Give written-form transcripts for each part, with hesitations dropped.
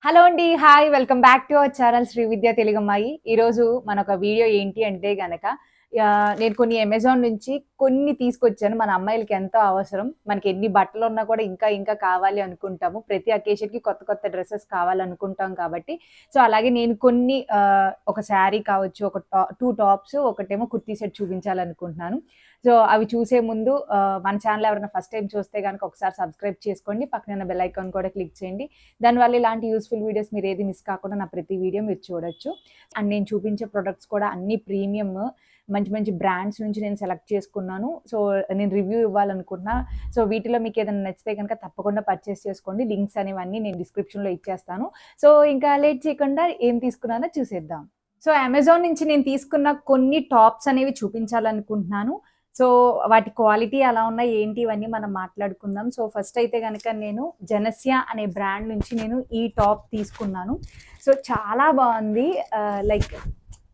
Hello అండి. Hi. Welcome back to our channel Sri Vidya తెలుగమ్మాయి. ఈరోజు మనొక వీడియో ఏంటి అంటే గనక నేను కొన్ని అమెజాన్ నుంచి కొన్ని తీసుకొచ్చాను. మన అమ్మాయిలకి ఎంతో అవసరం. మనకి ఎన్ని బట్టలున్నా కూడా ఇంకా ఇంకా కావాలి అనుకుంటాము. ప్రతి అకేషన్‌కి కొత్త కొత్త డ్రెసెస్ కావాలనుకుంటాం కాబట్టి, సో, అలాగే నేను కొన్ని ఒక శారీ కావచ్చు, ఒక 2 టాప్స్, ఒకటేమో కుర్తీ సెట్ చూపించాలనుకుంటున్నాను. సో, అవి చూసే ముందు మన ఛానల్ ఎవరైనా ఫస్ట్ టైమ్ చూస్తే గనక ఒకసారి సబ్స్క్రైబ్ చేసుకోండి. పక్కనున్న బెల్ ఐకాన్ కూడా క్లిక్ చేయండి. దానివల్ల ఇలాంటి యూజ్‌ఫుల్ వీడియోస్ మీరేది మిస్ కాకుండా నా ప్రతి వీడియో మీరు చూడొచ్చు. అండ్ నేను చూపించే ప్రొడక్ట్స్ కూడా అన్నీ ప్రీమియం మంచి మంచి బ్రాండ్స్ నుంచి నేను సెలెక్ట్ చేసుకున్నాను. సో, నేను రివ్యూ ఇవ్వాలనుకుంటున్నా. సో, వీటిలో మీకేదైనా నచ్చితే గనక తప్పకుండా పర్చేస్ చేసుకోండి. లింక్స్ అనేవన్నీ నేను డిస్క్రిప్షన్‌లో ఇచ్చేస్తాను. సో, ఇంకా లేట్ చేయకుండా ఏం తీసుకున్నానో చూసేద్దాం. సో, అమెజాన్ నుంచి నేను తీసుకున్న కొన్ని టాప్స్ అనేవి చూపించాలనుకుంటున్నాను. సో, వాటి క్వాలిటీ ఎలా ఉన్నాయి, ఏంటి ఇవన్నీ మనం మాట్లాడుకుందాం. సో, ఫస్ట్ అయితే గనక నేను జెనసియా అనే బ్రాండ్ నుంచి నేను ఈ టాప్ తీసుకున్నాను. సో, చాలా బావుంది. లైక్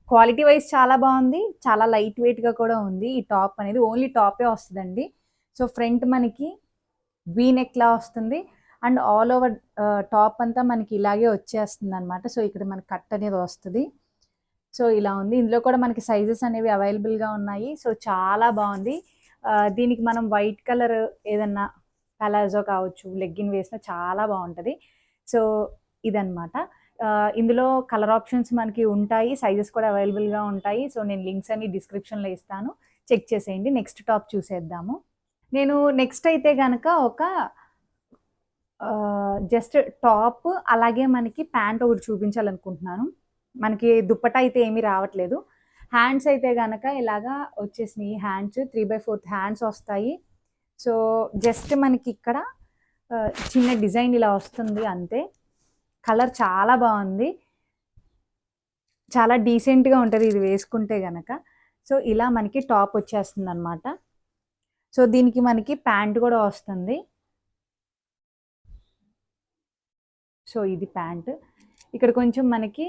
క్వాలిటీ వైస్ చాలా బావుంది. చాలా లైట్ వెయిట్‌గా కూడా ఉంది. ఈ టాప్ అనేది ఓన్లీ టాపే వస్తదండి. సో, ఫ్రంట్ మనకి వీ నెక్‌లా వస్తుంది. అండ్ ఆల్ ఓవర్ టాప్ అంతా మనకి ఇలాగే వచ్చేస్తుందనమాట. సో, ఇక్కడ మనకి కట్ అనేది వస్తది. సో, ఇలా ఉంది. ఇందులో కూడా మనకి సైజెస్ అనేవి అవైలబుల్‌గా ఉన్నాయి. సో, చాలా బావుంది. దీనికి మనం వైట్ కలర్ ఏదన్నా పలాజో కావచ్చు, లెగ్గిన్ వేసినా చాలా బావుంటది. సో, ఇదనమాట. ఇందులో కలర్ ఆప్షన్స్ మనకి ఉంటాయి. సైజెస్ కూడా అవైలబుల్‌గా ఉంటాయి. సో, నేను లింక్స్ అన్ని డిస్క్రిప్షన్‌లో ఇస్తాను. చెక్ చేసేయండి. నెక్స్ట్ టాప్ చూసేద్దాము. నేను నెక్స్ట్ అయితే గనక ఒక జస్ట్ టాప్ అలాగే మనకి ప్యాంట్ ఒకటి చూపించాలనుకుంటున్నాను. మనకి దుప్పట్టా అయితే ఏమీ రావట్లేదు. హ్యాండ్స్ అయితే గనక ఇలాగా వచ్చేసినాయి. హ్యాండ్స్ 3/4 హ్యాండ్స్ వస్తాయి. సో, జస్ట్ మనకి ఇక్కడ చిన్న డిజైన్ ఇలా వస్తుంది అంతే. కలర్ చాలా బావుంది. చాలా డీసెంట్‌గా ఉంటది ఇది వేసుకుంటే గనక. సో, ఇలా మనకి టాప్ వచ్చేస్తుందనమాట. సో, దీనికి మనకి ప్యాంట్ కూడా వస్తుంది. సో, ఇది ప్యాంట్. ఇక్కడ కొంచెం మనకి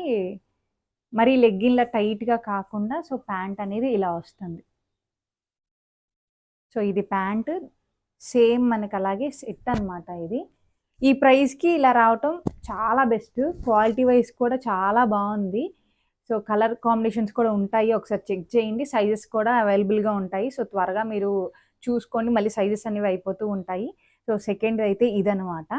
మరీ లెగ్గిన్‌లా టైట్‌గా కాకుండా సో, ప్యాంట్ అనేది ఇలా వస్తుంది. సో, ఇది ప్యాంట్. సేమ్ మనకి అలాగే సెట్ అనమాట ఇది. ఈ ప్రైస్‌కి ఇలా రావటం చాలా బెస్ట్. క్వాలిటీ వైస్ కూడా చాలా బావుంది. సో, కలర్ కాంబినేషన్స్ కూడా ఉంటాయి. ఒకసారి చెక్ చేయండి. సైజెస్ కూడా అవైలబుల్‌గా ఉంటాయి. సో, త్వరగా మీరు చూసుకోండి. మళ్ళీ సైజెస్ అనేవి అయిపోతూ ఉంటాయి. సో, సెకండ్‌దయితే ఇదనమాట.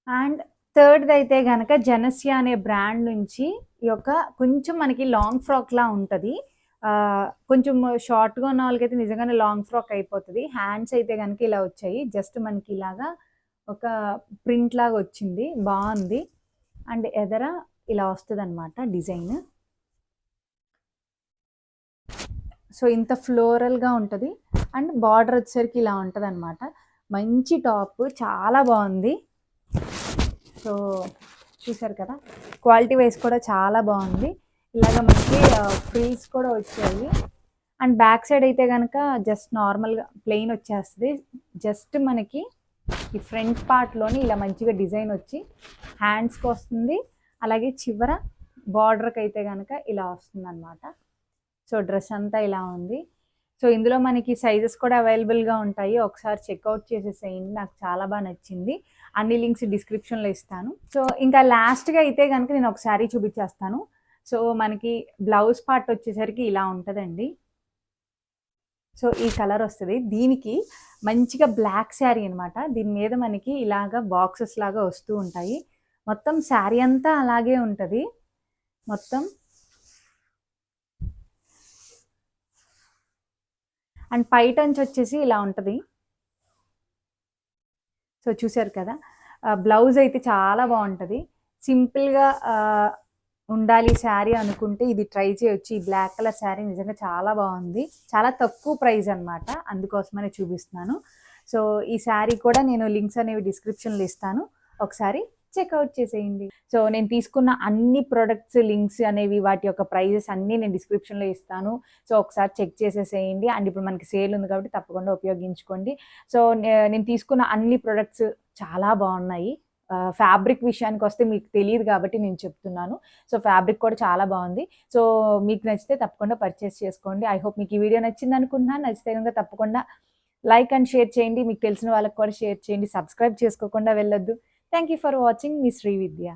అండ్ థర్డ్‌దయితే గనక జెనసియా అనే బ్రాండ్ నుంచి ఈ యొక్క కొంచెం మనకి లాంగ్ ఫ్రాక్‌లా ఉంటది. కొంచెం షార్ట్‌గా ఉన్న వాళ్ళకైతే నిజంగానే లాంగ్ ఫ్రాక్ అయిపోతది. హ్యాండ్స్ అయితే గనక ఇలా వచ్చాయి. జస్ట్ మనకి ఇలాగా ఒక ప్రింట్ లాగా వచ్చింది. బావుంది. అండ్ ఎదర ఇలా వస్తదనమాట డిజైన్. సో, ఇంత ఫ్లోరల్‌గా ఉంటది. అండ్ బార్డర్ వచ్చేసరికి ఇలా ఉంటదనమాట. మంచి టాప్ చాలా బావుంది. సో, చూసారు కదా! క్వాలిటీ వైస్ కూడా చాలా బావుంది. ఇలాగ మనకి ఫ్రిల్స్ కూడా వచ్చాయి. అండ్ బ్యాక్ సైడ్ అయితే గనక జస్ట్ నార్మల్‌గా ప్లెయిన్ వచ్చేస్తది. జస్ట్ మనకి ఈ ఫ్రంట్ పార్ట్‌లోని ఇలా మంచిగా డిజైన్ వచ్చి హ్యాండ్స్‌కొస్తుంది. అలాగే చివర బార్డర్‌కైతే గనక ఇలా వస్తుందనమాట. సో, డ్రెస్ అంతా ఇలా ఉంది. సో, ఇందులో మనకి సైజెస్ కూడా అవైలబుల్‌గా ఉంటాయి. ఒకసారి చెక్‌ఔట్ చేసేసేయండి. నాకు చాలా నచ్చింది. అన్ని లింక్స్ డిస్క్రిప్షన్‌లో ఇస్తాను. సో, ఇంకా లాస్ట్‌గా అయితే గనక నేను ఒక శారీ చూపించేస్తాను. సో, మనకి బ్లౌజ్ పార్ట్ వచ్చేసరికి ఇలా ఉంటదండి. సో, ఈ కలర్ వస్తది. దీనికి మంచిగా బ్లాక్ శారీ అనమాట. దీని మీద మనకి ఇలాగా బాక్సెస్ లాగా వస్తూ ఉంటాయి. మొత్తం శారీ అంతా అలాగే ఉంటది. మొత్తం అండ్ పైటంచు వచ్చేసి ఇలా ఉంటది. సో, చూసారు కదా! బ్లౌజ్ అయితే చాలా బావుంటది. సింపుల్‌గా ఉండాలి శారీ అనుకుంటే ఇది ట్రై చేయొచ్చు. ఈ బ్లాక్ కలర్ శారీ నిజంగా చాలా బావుంది. చాలా తక్కువ ప్రైస్ అనమాట. అందుకోసమనే చూపిస్తున్నాను. సో, ఈ శారీ కూడా నేను లింక్స్ అనేవి డిస్క్రిప్షన్‌లో ఇస్తాను. ఒకసారి చెక్‌ఔట్ చేసేయండి. సో, నేను తీసుకున్న అన్ని ప్రొడక్ట్స్ లింక్స్ అనేవి వాటి యొక్క ప్రైజెస్ అన్నీ నేను డిస్క్రిప్షన్‌లో ఇస్తాను. సో, ఒకసారి చెక్ చేసేసేయండి. అండ్ ఇప్పుడు మనకి సేల్ ఉంది కాబట్టి తప్పకుండా ఉపయోగించుకోండి. సో, నేను తీసుకున్న అన్ని ప్రొడక్ట్స్ చాలా బావున్నాయి. ఫ్యాబ్రిక్ విషయానికొస్తే మీకు తెలీదు కాబట్టి నేను చెప్తున్నాను. సో, ఫ్యాబ్రిక్ కూడా చాలా బావుంది. సో, మీకు నచ్చితే తప్పకుండా పర్చేస్ చేసుకోండి. ఐ హోప్ మీకు ఈ వీడియో నచ్చిందనుకుంటున్నాను. నచ్చితే గనుక తప్పకుండా లైక్ అండ్ షేర్ చేయండి. మీకు తెలిసిన వాళ్ళకి కూడా షేర్ చేయండి. సబ్స్క్రైబ్ చేసుకోకుండా వెళ్ళొద్దు. Thank you for watching. మీ శ్రీ విద్య.